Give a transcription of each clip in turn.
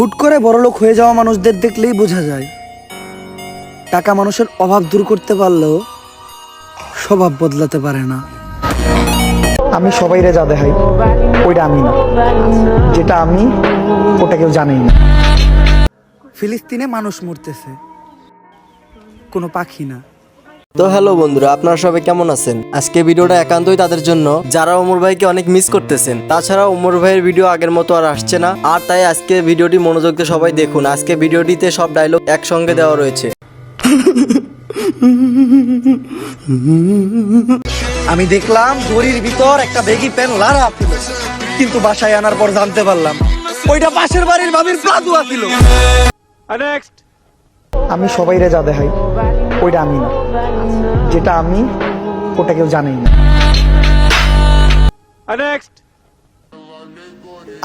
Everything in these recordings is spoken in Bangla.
হুট করে বড়লোক হয়ে যাওয়া মানুষদের দেখলেই বোঝা যায় টাকা মানুষের অভাব দূর করতে পারলেও স্বভাব বদলাতে পারে না। আমি সবাইরে যা দেখাই ওইটা আমি না, যেটা আমি ওটা কেউ জানেই না। ফিলিস্তিনে মানুষ মরতেছে, কোনো পাখি না। তো হ্যালো বন্ধুরা, আপনারা সবাই কেমন আছেন? আজকে ভিডিওটা একান্তই তাদের জন্য যারা ওমর ভাইকে অনেক মিস করতেছেন। তাছাড়া ওমর ভাইয়ের ভিডিও আগের মতো আর আসছে না, আর তাই আজকে ভিডিওটি মনোযোগ দিয়ে সবাই দেখুন। আজকে ভিডিওটিতে সব ডায়লগ একসঙ্গে দেওয়া রয়েছে। আমি দেখলাম জরির ভিতর একটা বেগি প্যান্ট লারা ছিল, কিন্তু বাসায় আনার পর জানতে পারলাম ওইটা পাশের বাড়ির ভাবির প্লাজো ছিল। আমি সবাইরে যা দেখাই ওইটা আমি না, যেটা আমি ওটা কেউ জানেই না।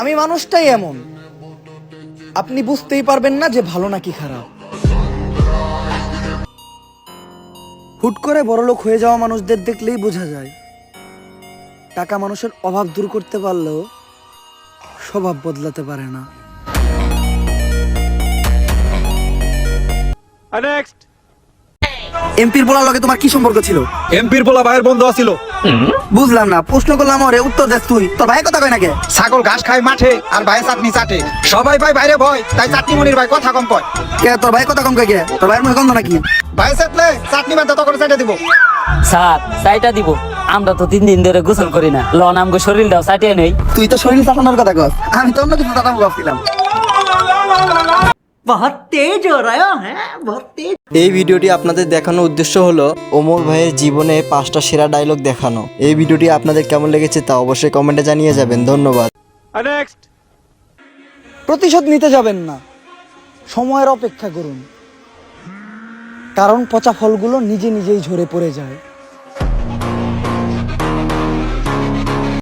আমি মানুষটাই এমন, আপনি বুঝতেই পারবেন না যে ভালো নাকি খারাপ। হুট করে বড়লোক হয়ে যাওয়া মানুষদের দেখলেই বোঝা যায় টাকা মানুষের অভাব দূর করতে পারলেও স্বভাব বদলাতে পারে না। এমপির বলার লগে তোমার কি সম্পর্ক ছিল? এমপির পোলা ভাইয়ের বন্ধু আছিল। বুঝলাম না, প্রশ্ন করলাম ওরে উত্তর দেস তুই। তোর ভাই কথা কয় নাকি? ছাগল ঘাস খায় মাঠে আর ভাই চাটনি চাটে। সবাই ভাই বাইরে ভয়, তাই চাটনি মনির ভাই কথা কম কয়। কে তোর ভাই কথা কম কয় কে? তোর ভাইয়ের মুখে গন্ধ নাকি? ভাই চাটলে চাটনি বাদ তখন চাটে দিব। স্যার চাইটা দিব, আমরা তো 3 দিন ধরে গোসল করি না, লন আমগো শরীরটাও চাটিয়ে নেই। তুই তো শরীর চাটানোর কথা কস, আমি তো অন্য কিছু চাটানো ভাবছিলাম। এই ভিডিওটি আপনাদের দেখানোর উদ্দেশ্য হলো ওমর ভাইয়ের জীবনে 5টা সেরা ডায়লগ দেখানো। এই ভিডিওটি আপনাদের কেমন লেগেছে তা অবশ্যই কমেন্টে জানিয়ে যাবেন। ধন্যবাদ। প্রতিশোধ নিতে যাবেন না, সময়ের অপেক্ষা করুন, কারণ পচা ফলগুলো নিজে নিজেই ঝরে পড়ে যায়।